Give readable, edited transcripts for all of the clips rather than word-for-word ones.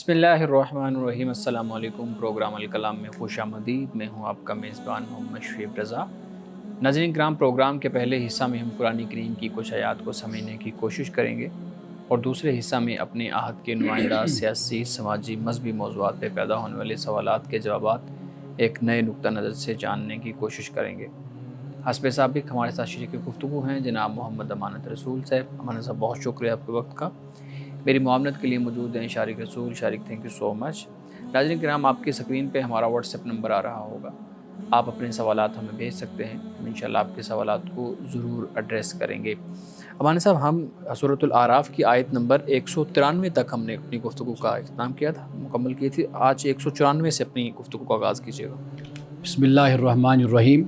بسم اللہ الرحمن الرحیم۔ السلام علیکم۔ پروگرام الکلام میں خوش آمدید۔ میں ہوں آپ کا میزبان محمد شعیب رضا۔ ناظرین کرام، پروگرام کے پہلے حصہ میں ہم قرآن کریم کی کچھ آیات کو سمجھنے کی کوشش کریں گے اور دوسرے حصہ میں اپنے عہد کے نمائندہ سیاسی، سماجی، مذہبی موضوعات پہ پیدا ہونے والے سوالات کے جوابات ایک نئے نقطہ نظر سے جاننے کی کوشش کریں گے۔ حسب سابق ہمارے ساتھ شریک گفتگو ہیں جناب محمد امانت رسول صاحب۔ امانت صاحب، بہت شکریہ آپ کے وقت کا۔ میری معاونت کے لیے موجود ہیں شارق رسول۔ شارق، تھینک یو سو مچ۔ ناظرین کرام، آپ کی اسکرین پہ ہمارا واٹس ایپ نمبر آ رہا ہوگا، آپ اپنے سوالات ہمیں بھیج سکتے ہیں، ہم انشاءاللہ آپ کے سوالات کو ضرور ایڈریس کریں گے۔ امانت صاحب، ہم سورۃ الاعراف کی آیت نمبر 193 تک ہم نے اپنی گفتگو کا اختتام کیا تھا، مکمل کی تھی۔ آج 194 سے اپنی گفتگو کا آغاز کیجیے گا۔ بسم اللہ الرحمن الرحیم۔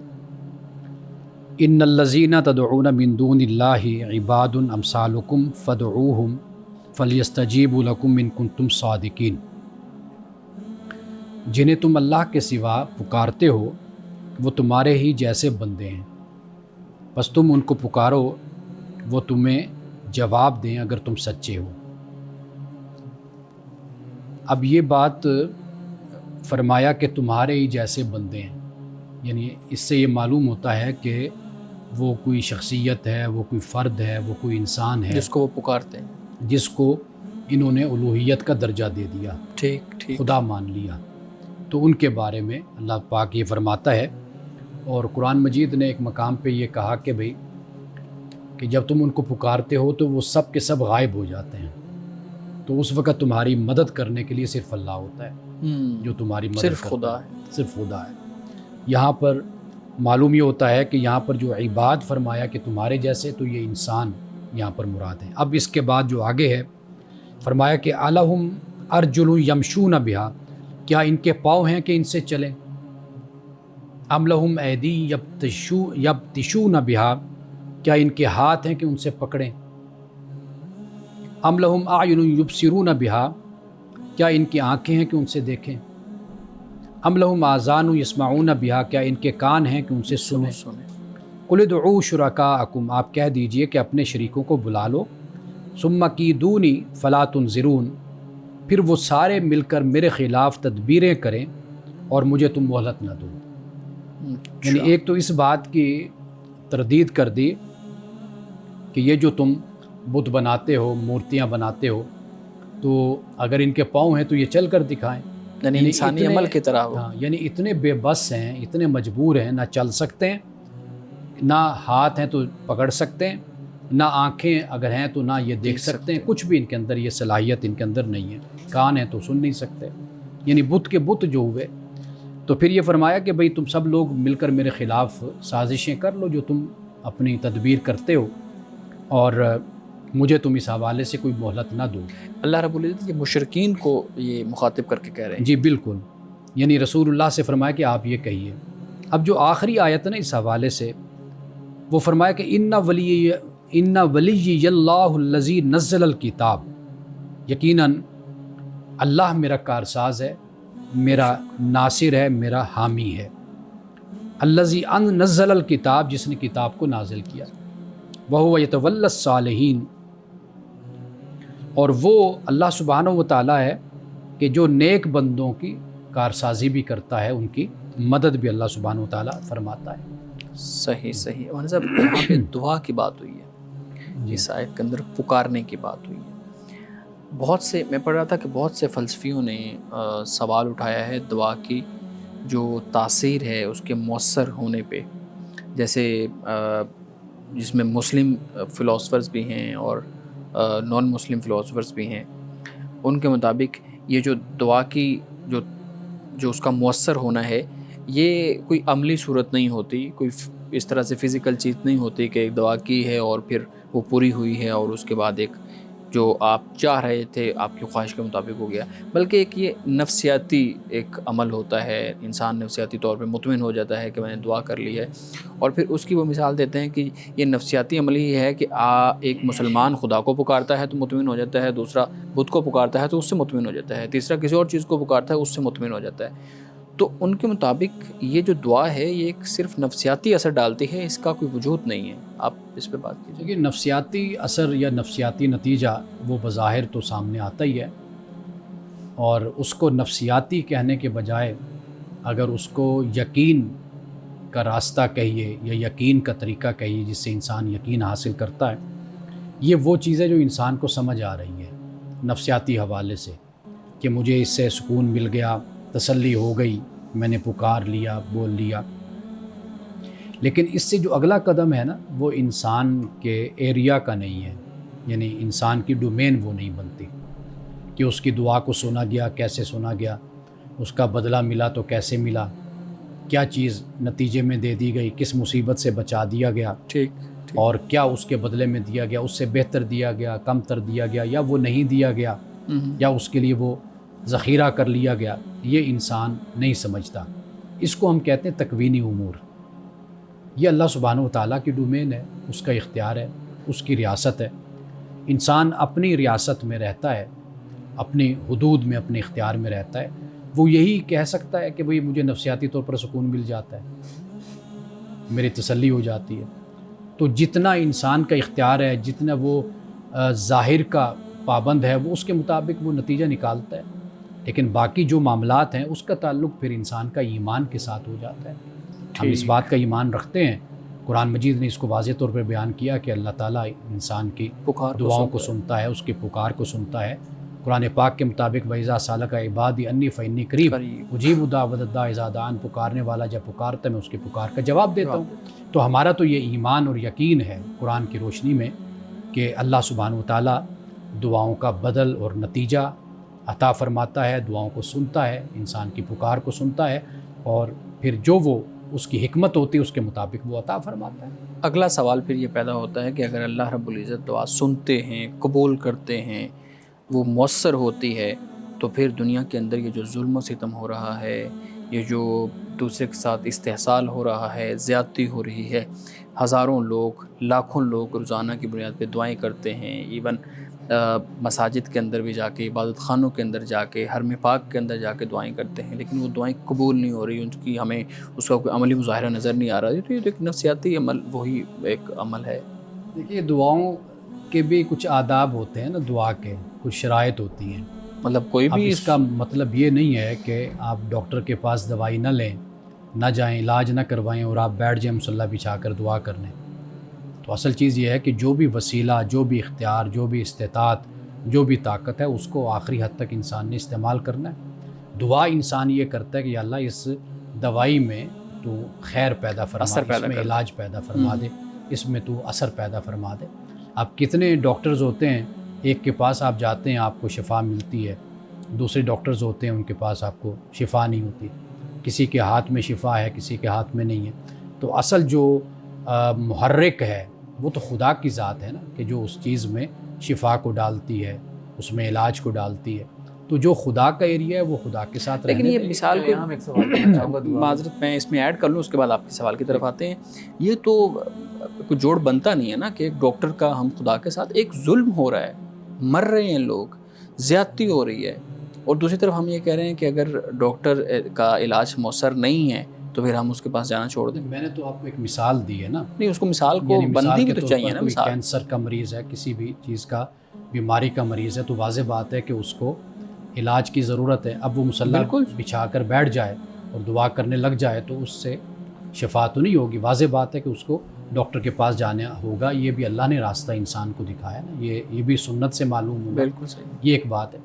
ان الذین تدعون من دون اللہ عباد امثالکم فادعوہم فلیستجیبوا لکم ان کنتم صادقین۔ جنہیں تم اللہ کے سوا پکارتے ہو وہ تمہارے ہی جیسے بندے ہیں، بس تم ان کو پکارو، وہ تمہیں جواب دیں اگر تم سچے ہو۔ اب یہ بات فرمایا کہ تمہارے ہی جیسے بندے ہیں، یعنی اس سے یہ معلوم ہوتا ہے کہ وہ کوئی شخصیت ہے، وہ کوئی فرد ہے، وہ کوئی انسان ہے جس کو وہ پکارتے ہیں، جس کو انہوں نے الوہیت کا درجہ دے دیا، ٹھیک خدا مان لیا۔ تو ان کے بارے میں اللہ پاک یہ فرماتا ہے، اور قرآن مجید نے ایک مقام پہ یہ کہا کہ بھئی کہ جب تم ان کو پکارتے ہو تو وہ سب کے سب غائب ہو جاتے ہیں، تو اس وقت تمہاری مدد کرنے کے لیے صرف اللہ ہوتا ہے جو تمہاری مدد صرف کرتا خدا ہے، صرف خدا ہے۔ یہاں پر معلوم یہ ہوتا ہے کہ یہاں پر جو عباد فرمایا کہ تمہارے جیسے، تو یہ انسان یہاں پر مراد ہے۔ اب اس کے بعد جو آگے ہے فرمایا کہ الہم ارجل یمشون بہا، کیا ان کے پاؤں ہیں کہ ان سے چلیں؟ ام لہم ایدی یبطشون بہا، کیا ان کے ہاتھ ہیں کہ ان سے پکڑیں؟ ام لہم اعین یبصرون بہا، کیا ان کی آنکھیں ہیں کہ ان سے دیکھیں؟ ام لہم آذان یسمعون بہا، کیا ان کے کان ہیں کہ ان سے سنیں؟ قل ادعوا شرکاءکم، آپ کہہ دیجئے کہ اپنے شریکوں کو بلا لو، ثم کیدونی فلا تنظرون، پھر وہ سارے مل کر میرے خلاف تدبیریں کریں اور مجھے تم مہلت نہ دو۔ یعنی ایک تو اس بات کی تردید کر دی کہ یہ جو تم بت بناتے ہو، مورتیاں بناتے ہو، تو اگر ان کے پاؤں ہیں تو یہ چل کر دکھائیں، یعنی انسانی عمل کی طرح ہو۔ ہاں، یعنی اتنے بے بس ہیں، اتنے مجبور ہیں، نہ چل سکتے ہیں، نہ ہاتھ ہیں تو پکڑ سکتے ہیں، نہ آنکھیں اگر ہیں تو نہ یہ دیکھ سکتے ہیں، کچھ بھی ان کے اندر یہ صلاحیت ان کے اندر نہیں ہے، کان ہیں تو سن نہیں سکتے، یعنی بت کے بت جو ہوئے۔ تو پھر یہ فرمایا کہ بھئی تم سب لوگ مل کر میرے خلاف سازشیں کر لو جو تم اپنی تدبیر کرتے ہو، اور مجھے تم اس حوالے سے کوئی مہلت نہ دو۔ اللہ رب العزت یہ مشرکین کو یہ مخاطب کر کے کہہ رہے ہیں۔ جی بالکل، یعنی رسول اللہ سے فرمایا کہ آپ یہ کہیے۔ اب جو آخری آیت ہے نا اس حوالے سے، وہ فرمایا کہ ان ولی اللہ الذی نزل الکتاب، یقیناً اللہ میرا کارساز ہے، میرا ناصر ہے، میرا حامی ہے۔ الذی نزل الکتاب، جس نے کتاب کو نازل کیا، وہو یتولی الصالحین، اور وہ اللہ سبحانہ و تعالیٰ ہے کہ جو نیک بندوں کی کارسازی بھی کرتا ہے، ان کی مدد بھی اللہ سبحانہ و تعالیٰ فرماتا ہے۔ صحیح صحیح۔ اور صاحب یہاں پہ دعا کی بات ہوئی ہے، اس آیت کے اندر پکارنے کی بات ہوئی ہے۔ بہت سے، میں پڑھ رہا تھا کہ بہت سے فلسفیوں نے سوال اٹھایا ہے دعا کی جو تاثیر ہے اس کے مؤثر ہونے پہ، جیسے جس میں مسلم فلاسفرز بھی ہیں اور نان مسلم فلاسفرز بھی ہیں، ان کے مطابق یہ جو دعا کی جو اس کا مؤثر ہونا ہے، یہ کوئی عملی صورت نہیں ہوتی، کوئی اس طرح سے فزیکل چیز نہیں ہوتی کہ ایک دعا کی ہے اور پھر وہ پوری ہوئی ہے اور اس کے بعد ایک جو آپ چاہ رہے تھے آپ کی خواہش کے مطابق ہو گیا، بلکہ ایک یہ نفسیاتی ایک عمل ہوتا ہے، انسان نفسیاتی طور پہ مطمئن ہو جاتا ہے کہ میں نے دعا کر لی ہے، اور پھر اس کی وہ مثال دیتے ہیں کہ یہ نفسیاتی عمل ہی ہے کہ ایک مسلمان خدا کو پکارتا ہے تو مطمئن ہو جاتا ہے، دوسرا بت کو پکارتا ہے تو اس سے مطمئن ہو جاتا ہے، تیسرا کسی اور چیز کو پکارتا ہے اس سے مطمئن ہو جاتا ہے۔ تو ان کے مطابق یہ جو دعا ہے یہ ایک صرف نفسیاتی اثر ڈالتی ہے، اس کا کوئی وجود نہیں ہے۔ آپ اس پہ بات کیجیے۔ دیکھیے، نفسیاتی اثر یا نفسیاتی نتیجہ وہ بظاہر تو سامنے آتا ہی ہے، اور اس کو نفسیاتی کہنے کے بجائے اگر اس کو یقین کا راستہ کہیے یا یقین کا طریقہ کہیے جس سے انسان یقین حاصل کرتا ہے، یہ وہ چیزیں جو انسان کو سمجھ آ رہی ہیں نفسیاتی حوالے سے، کہ مجھے اس سے سکون مل گیا، تسلی ہو گئی، میں نے پکار لیا، بول لیا۔ لیکن اس سے جو اگلا قدم ہے نا، وہ انسان کے ایریا کا نہیں ہے، یعنی انسان کی ڈومین وہ نہیں بنتی کہ اس کی دعا کو سنا گیا، کیسے سنا گیا، اس کا بدلہ ملا تو کیسے ملا، کیا چیز نتیجے میں دے دی گئی، کس مصیبت سے بچا دیا گیا، ٹھیک اور کیا اس کے بدلے میں دیا گیا، اس سے بہتر دیا گیا، کم تر دیا گیا، یا وہ نہیں دیا گیا، یا اس کے لیے وہ ذخیرہ کر لیا گیا، یہ انسان نہیں سمجھتا۔ اس کو ہم کہتے ہیں تکوینی امور۔ یہ اللہ سبحانہ و تعالیٰ کی ڈومین ہے، اس کا اختیار ہے، اس کی ریاست ہے۔ انسان اپنی ریاست میں رہتا ہے، اپنی حدود میں، اپنے اختیار میں رہتا ہے۔ وہ یہی کہہ سکتا ہے کہ بھئی مجھے نفسیاتی طور پر سکون مل جاتا ہے، میری تسلی ہو جاتی ہے۔ تو جتنا انسان کا اختیار ہے، جتنا وہ ظاہر کا پابند ہے، وہ اس کے مطابق وہ نتیجہ نکالتا ہے۔ لیکن باقی جو معاملات ہیں اس کا تعلق پھر انسان کا ایمان کے ساتھ ہو جاتا ہے۔ ہم اس بات کا ایمان رکھتے ہیں، قرآن مجید نے اس کو واضح طور پر بیان کیا کہ اللہ تعالیٰ انسان کی دعاؤں کو سنتا ہے، اس کی پکار کو سنتا ہے۔ قرآن پاک کے مطابق وَإِذَا سَأَلَكَ عِبَادِي أَنِّي فَإِنِّي قَرِيبٌ أُجِيبُ دَعْوَةَ الدَّاعِ إِذَا دَعَانِ، پکارنے والا جب پکارتا ہے میں اس کی پکار کا جواب دیتا ہوں۔ تو ہمارا تو یہ ایمان اور یقین ہے قرآن کی روشنی میں کہ اللہ سبحانہ و تعالیٰ دعاؤں کا بدل اور نتیجہ عطا فرماتا ہے، دعاؤں کو سنتا ہے، انسان کی پکار کو سنتا ہے، اور پھر جو وہ اس کی حکمت ہوتی ہے اس کے مطابق وہ عطا فرماتا ہے۔ اگلا سوال پھر یہ پیدا ہوتا ہے کہ اگر اللہ رب العزت دعا سنتے ہیں، قبول کرتے ہیں، وہ مؤثر ہوتی ہے، تو پھر دنیا کے اندر یہ جو ظلم و ستم ہو رہا ہے، یہ جو دوسرے کے ساتھ استحصال ہو رہا ہے، زیادتی ہو رہی ہے، ہزاروں لوگ، لاکھوں لوگ روزانہ کی بنیاد پہ دعائیں کرتے ہیں، ایون مساجد کے اندر بھی جا کے، عبادت خانوں کے اندر جا کے، حرم پاک کے اندر جا کے دعائیں کرتے ہیں، لیکن وہ دعائیں قبول نہیں ہو رہی، ان کی ہمیں اس کا کوئی عملی مظاہرہ نظر نہیں آ رہا۔ تو یہ ایک نفسیاتی عمل، وہی ایک عمل ہے۔ دیکھیے دعاؤں کے بھی کچھ آداب ہوتے ہیں نا، دعا کے کچھ شرائط ہوتی ہیں۔ مطلب کوئی بھی اس کا مطلب یہ نہیں ہے کہ آپ ڈاکٹر کے پاس دوائی نہ لیں، نہ جائیں، علاج نہ کروائیں اور آپ بیٹھ جائیں مصلی بچھا کر دعا کر لیں۔ تو اصل چیز یہ ہے کہ جو بھی وسیلہ، جو بھی اختیار، جو بھی استطاعت، جو بھی طاقت ہے، اس کو آخری حد تک انسان نے استعمال کرنا ہے۔ دعا انسان یہ کرتا ہے کہ یا اللہ اس دوائی میں تو خیر پیدا فرما، اس میں علاج پیدا فرما دے، اس میں تو اثر پیدا فرما دے۔ اب کتنے ڈاکٹرز ہوتے ہیں، ایک کے پاس آپ جاتے ہیں آپ کو شفا ملتی ہے، دوسرے ڈاکٹرز ہوتے ہیں ان کے پاس آپ کو شفا نہیں ہوتی، کسی کے ہاتھ میں شفا ہے، کسی کے ہاتھ میں نہیں ہے۔ تو اصل جو محرک ہے وہ تو خدا کی ذات ہے نا، کہ جو اس چیز میں شفا کو ڈالتی ہے، اس میں علاج کو ڈالتی ہے۔ تو جو خدا کا ایریا ہے وہ خدا کے ساتھ رہنے۔ لیکن یہ مثال کو معذرت میں اس میں ایڈ کر لوں، اس کے بعد آپ کے سوال کی طرف آتے ہیں۔ یہ تو کوئی جوڑ بنتا نہیں ہے نا کہ ایک ڈاکٹر کا ہم خدا کے ساتھ، ایک ظلم ہو رہا ہے، مر رہے ہیں لوگ، زیادتی ہو رہی ہے، اور دوسری طرف ہم یہ کہہ رہے ہیں کہ اگر ڈاکٹر کا علاج مؤثر نہیں ہے تو پھر ہم اس کے پاس جانا چھوڑ دیں۔ میں نے تو آپ کو ایک مثال دی ہے نا، نہیں اس کو مثال کو بندی بھی تو چاہیے نا۔ مثال کینسر کا مریض ہے، کسی بھی چیز کا بیماری کا مریض ہے، تو واضح بات ہے کہ اس کو علاج کی ضرورت ہے۔ اب وہ مصلی بچھا کر بیٹھ جائے اور دعا کرنے لگ جائے تو اس سے شفا تو نہیں ہوگی۔ واضح بات ہے کہ اس کو ڈاکٹر کے پاس جانا ہوگا۔ یہ بھی اللہ نے راستہ انسان کو دکھایا نا، یہ بھی سنت سے معلوم ہوگا۔ بالکل صحیح۔ یہ ایک بات ہے۔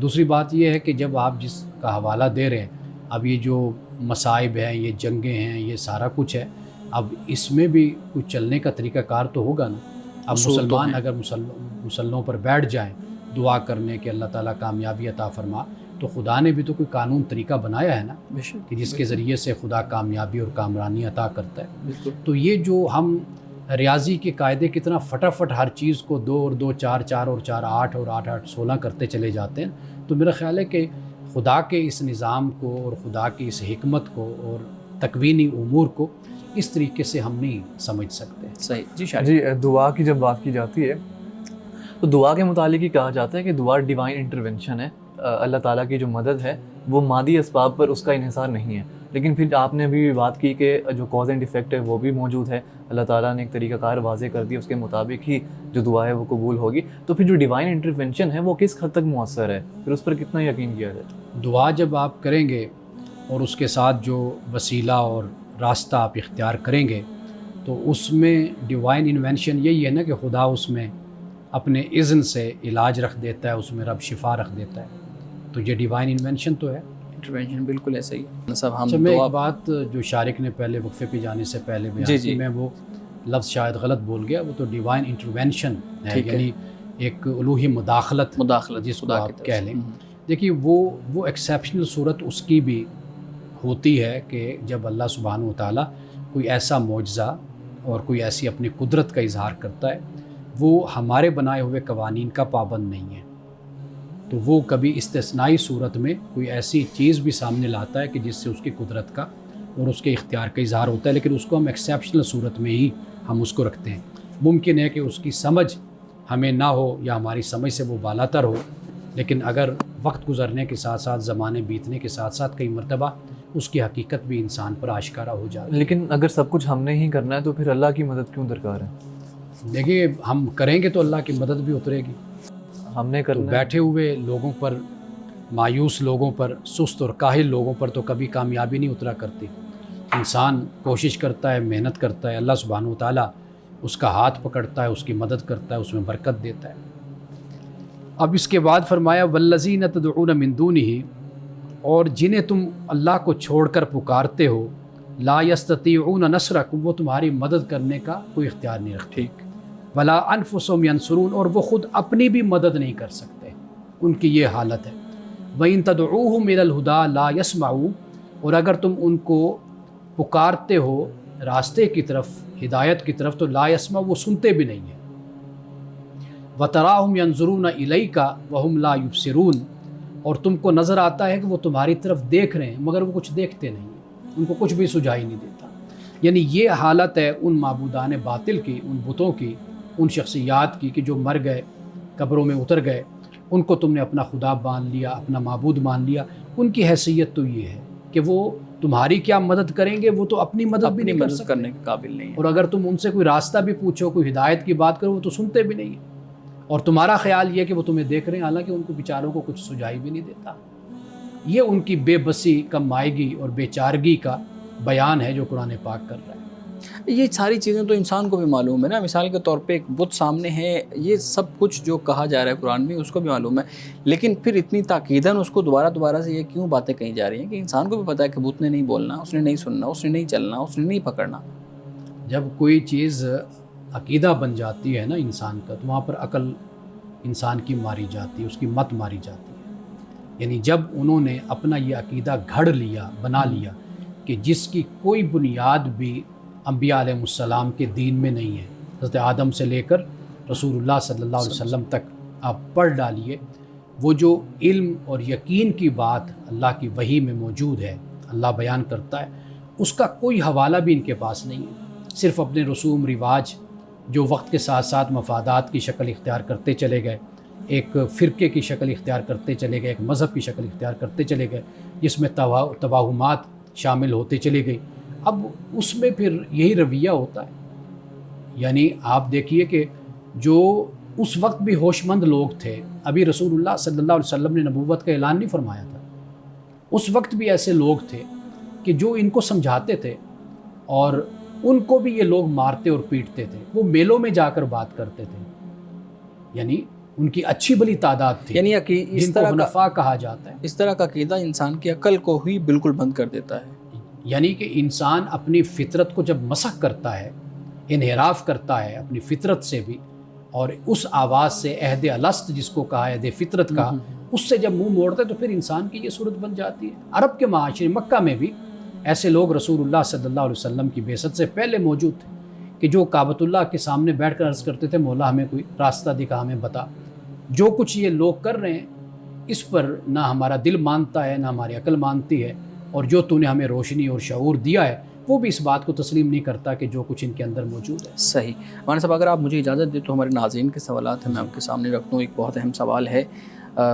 دوسری بات یہ ہے کہ جب آپ جس کا حوالہ دے رہے ہیں، اب یہ جو مصائب ہیں، یہ جنگیں ہیں، یہ سارا کچھ ہے، اب اس میں بھی کچھ چلنے کا طریقہ کار تو ہوگا نا۔ اب مسلمان اگر مسلوں پر بیٹھ جائیں دعا کرنے کے اللہ تعالیٰ کامیابی عطا فرما، تو خدا نے بھی تو کوئی قانون طریقہ بنایا ہے نا، کہ جس کے ذریعے سے خدا کامیابی اور کامرانی عطا کرتا ہے۔ تو یہ جو ہم ریاضی کے قاعدے کتنا فٹافٹ ہر چیز کو 2 اور 2 4 4 اور 4 8 اور 8 8 16 کرتے چلے جاتے ہیں، تو میرا خیال ہے کہ خدا کے اس نظام کو اور خدا کی اس حکمت کو اور تکوینی امور کو اس طریقے سے ہم نہیں سمجھ سکتے۔ صحیح جی دعا کی جب بات کی جاتی ہے تو دعا کے متعلق ہی کہا جاتا ہے کہ دعا ڈیوائن انٹرونشن ہے۔ اللہ تعالیٰ کی جو مدد ہے وہ مادی اسباب پر اس کا انحصار نہیں ہے، لیکن پھر آپ نے بھی بات کی کہ جو کاز اینڈ افیکٹ ہے وہ بھی موجود ہے، اللہ تعالیٰ نے ایک طریقہ کار واضح کر دیا، اس کے مطابق ہی جو دعا ہے وہ قبول ہوگی. تو پھر جو ڈیوائن انٹرونشن ہے وہ کس حد تک مؤثر ہے، پھر اس پر کتنا یقین کیا جائے؟ دعا جب آپ کریں گے اور اس کے ساتھ جو وسیلہ اور راستہ آپ اختیار کریں گے تو اس میں ڈیوائن انوینشن یہی ہے نا کہ خدا اس میں اپنے اذن سے علاج رکھ دیتا ہے، اس میں رب شفا رکھ دیتا ہے. تو یہ ڈیوائن انوینشن تو ہے. انٹروینشن بالکل ایسا ہی ہے. صاحب ہم میں دعا ایک بات جو شارک نے پہلے وقفے پہ جانے سے پہلے بیان کی، میں وہ لفظ شاید غلط بول گیا، وہ تو ڈیوائن انٹرونشن ہے، یعنی ایک الوہی مداخلت جس کو آپ کہہ لیں. دیکھیے وہ ایکسیپشنل صورت اس کی بھی ہوتی ہے کہ جب اللہ سبحانہ و تعالیٰ کوئی ایسا معجزہ اور کوئی ایسی اپنی قدرت کا اظہار کرتا ہے، وہ ہمارے بنائے ہوئے قوانین کا پابند نہیں ہے. تو وہ کبھی استثنائی صورت میں کوئی ایسی چیز بھی سامنے لاتا ہے کہ جس سے اس کی قدرت کا اور اس کے اختیار کا اظہار ہوتا ہے، لیکن اس کو ہم ایکسیپشنل صورت میں ہی ہم اس کو رکھتے ہیں. ممکن ہے کہ اس کی سمجھ ہمیں نہ ہو یا ہماری سمجھ سے وہ بالاتر ہو، لیکن اگر وقت گزرنے کے ساتھ ساتھ، زمانے بیتنے کے ساتھ ساتھ کئی مرتبہ اس کی حقیقت بھی انسان پر آشکارا ہو جاتی ہے. لیکن اگر سب کچھ ہم نے ہی کرنا ہے تو پھر اللہ کی مدد کیوں درکار ہے؟ دیکھیے ہم کریں گے تو اللہ کی مدد بھی اترے گی. ہم نے تو کرنا ہے. بیٹھے ہوئے لوگوں پر، مایوس لوگوں پر، سست اور کاہل لوگوں پر تو کبھی کامیابی نہیں اترا کرتی. انسان کوشش کرتا ہے، محنت کرتا ہے، اللہ سبحانہ و تعالیٰ اس کا ہاتھ پکڑتا ہے، اس کی مدد کرتا ہے، اس میں برکت دیتا ہے. اب اس کے بعد فرمایا والذین تدعون من دونہ، اور جنہیں تم اللہ کو چھوڑ کر پکارتے ہو، لا یستطیعون نصرکم، وہ تمہاری مدد کرنے کا کوئی اختیار نہیں رکھتے. ٹھیک. ولا انفسهم ینصرون، اور وہ خود اپنی بھی مدد نہیں کر سکتے، ان کی یہ حالت ہے. وَإِن تَدْعُوهُمْ إِلَى الْهُدَىٰ لَا يَسْمَعُوا، اور اگر تم ان کو پکارتے ہو راستے کی طرف، ہدایت کی طرف، تو لا يَسْمَعُوا، وہ سنتے بھی نہیں ہیں. وَتَرَاهُمْ يَنظُرُونَ إِلَيْكَ وَهُمْ لَا يُبْصِرُونَ، اور تم کو نظر آتا ہے کہ وہ تمہاری طرف دیکھ رہے ہیں مگر وہ کچھ دیکھتے نہیں ہیں، ان کو کچھ بھی سجھائی نہیں دیتا. یعنی یہ حالت ہے ان معبودان باطل کی، ان بتوں کی، ان شخصیات کی کہ جو مر گئے، قبروں میں اتر گئے، ان کو تم نے اپنا خدا مان لیا، اپنا معبود مان لیا. ان کی حیثیت تو یہ ہے کہ وہ تمہاری کیا مدد کریں گے، وہ تو اپنی مدد بھی نہیں کر سکتے، کرنے کے قابل نہیں ہے. اور اگر تم ان سے کوئی راستہ بھی پوچھو، کوئی ہدایت کی بات کرو، وہ تو سنتے بھی نہیں ہیں. اور تمہارا خیال یہ کہ وہ تمہیں دیکھ رہے ہیں، حالانکہ ان کو بیچاروں کو کچھ سجائی بھی نہیں دیتا. یہ ان کی بے بسی، کم مائگی اور بے چارگی کا بیان ہے جو قرآن پاک کر رہا ہے. یہ ساری چیزیں تو انسان کو بھی معلوم ہے نا. مثال کے طور پہ ایک بت سامنے ہے، یہ سب کچھ جو کہا جا رہا ہے قرآن میں اس کو بھی معلوم ہے، لیکن پھر اتنی تاکیداً اس کو دوبارہ سے یہ کیوں باتیں کہی جا رہی ہیں کہ انسان کو بھی پتہ ہے کہ بت نے نہیں بولنا، اس نے نہیں سننا، اس نے نہیں چلنا، اس نے نہیں پکڑنا. جب کوئی چیز عقیدہ بن جاتی ہے نا انسان کا، تو وہاں پر عقل انسان کی ماری جاتی ہے، اس کی مت ماری جاتی ہے. یعنی جب انہوں نے اپنا یہ عقیدہ گھڑ لیا، بنا لیا کہ جس کی کوئی بنیاد بھی انبیاء علیہ السلام کے دین میں نہیں ہے، حضرت آدم سے لے کر رسول اللہ صلی اللہ علیہ وسلم تک آپ پڑھ ڈالیے، وہ جو علم اور یقین کی بات اللہ کی وحی میں موجود ہے، اللہ بیان کرتا ہے، اس کا کوئی حوالہ بھی ان کے پاس نہیں ہے. صرف اپنے رسوم رواج جو وقت کے ساتھ ساتھ مفادات کی شکل اختیار کرتے چلے گئے، ایک فرقے کی شکل اختیار کرتے چلے گئے، ایک مذہب کی شکل اختیار کرتے چلے گئے، جس میں توہمات شامل ہوتے چلی گئی. اب اس میں پھر یہی رویہ ہوتا ہے. یعنی آپ دیکھیے کہ جو اس وقت بھی ہوش مند لوگ تھے، ابھی رسول اللہ صلی اللہ علیہ وسلم نے نبوت کا اعلان نہیں فرمایا تھا، اس وقت بھی ایسے لوگ تھے کہ جو ان کو سمجھاتے تھے، اور ان کو بھی یہ لوگ مارتے اور پیٹتے تھے. وہ میلوں میں جا کر بات کرتے تھے، یعنی ان کی اچھی بلی تعداد تھی، یعنی جن کو حنفاء کہا جاتا ہے. اس طرح کا عقیدہ انسان کی عقل کو ہی بالکل بند کر دیتا ہے. یعنی کہ انسان اپنی فطرت کو جب مسخ کرتا ہے، انحراف کرتا ہے اپنی فطرت سے بھی، اور اس آواز سے عہد الست جس کو کہا عہد فطرت کا، اس سے جب منہ موڑتا ہے تو پھر انسان کی یہ صورت بن جاتی ہے. عرب کے معاشرے مکہ میں بھی ایسے لوگ رسول اللہ صلی اللہ علیہ وسلم کی بعثت سے پہلے موجود تھے کہ جو کعبۃ اللہ کے سامنے بیٹھ کر عرض کرتے تھے مولا ہمیں کوئی راستہ دکھا، ہمیں بتا. جو کچھ یہ لوگ کر رہے ہیں اس پر نہ ہمارا دل مانتا ہے، نہ ہماری عقل مانتی ہے، اور جو تو نے ہمیں روشنی اور شعور دیا ہے وہ بھی اس بات کو تسلیم نہیں کرتا کہ جو کچھ ان کے اندر موجود ہے. صحیح. مولانا صاحب اگر آپ مجھے اجازت دیں تو ہمارے ناظرین کے سوالات ہیں میں آپ کے سامنے رکھ دوں. ایک بہت اہم سوال ہے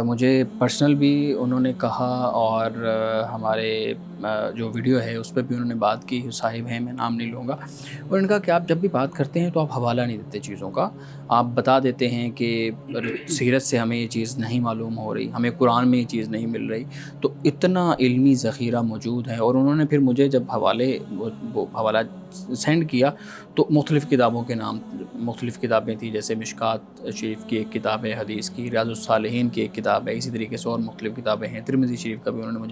مجھے پرسنل بھی انہوں نے کہا، اور ہمارے جو ویڈیو ہے اس پہ بھی انہوں نے بات کی، صاحب ہیں میں نام نہیں لوں گا، اور ان کا کہ آپ جب بھی بات کرتے ہیں تو آپ حوالہ نہیں دیتے چیزوں کا، آپ بتا دیتے ہیں کہ سیرت سے ہمیں یہ چیز نہیں معلوم ہو رہی، ہمیں قرآن میں یہ چیز نہیں مل رہی، تو اتنا علمی ذخیرہ موجود ہے۔ اور انہوں نے پھر مجھے جب وہ حوالہ سینڈ کیا تو مختلف کتابوں کے نام، مختلف کتابیں تھیں، جیسے مشکات شریف کی ایک کتاب ہے حدیث کی، ریاض الصالحین کی ایک کتاب ہے، اسی طریقے سے اور مختلف کتابیں ہیں، ترمذی شریف کا بھی انہوں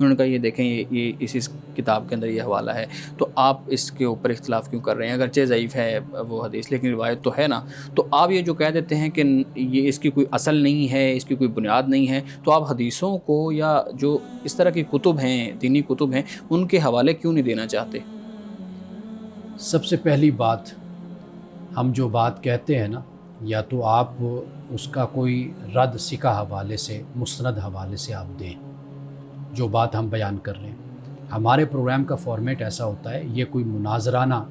نے کہا یہ دیکھیں یہ اس کتاب کے اندر یہ حوالہ ہے، تو آپ اس کے اوپر اختلاف کیوں کر رہے ہیں؟ اگرچہ ضعیف ہے وہ حدیث لیکن روایت تو ہے نا، تو آپ یہ جو کہہ دیتے ہیں کہ یہ اس کی کوئی اصل نہیں ہے، اس کی کوئی بنیاد نہیں ہے، تو آپ حدیثوں کو یا جو اس طرح کی کتب ہیں، دینی کتب ہیں، ان کے حوالے کیوں نہیں دینا چاہتے؟ سب سے پہلی بات، ہم جو بات کہتے ہیں نا، یا تو آپ اس کا کوئی رد سکہ حوالے سے، مستند حوالے سے آپ دیں جو بات ہم بیان کر رہے ہیں۔ ہمارے پروگرام کا فارمیٹ ایسا ہوتا ہے، یہ کوئی مناظرانہ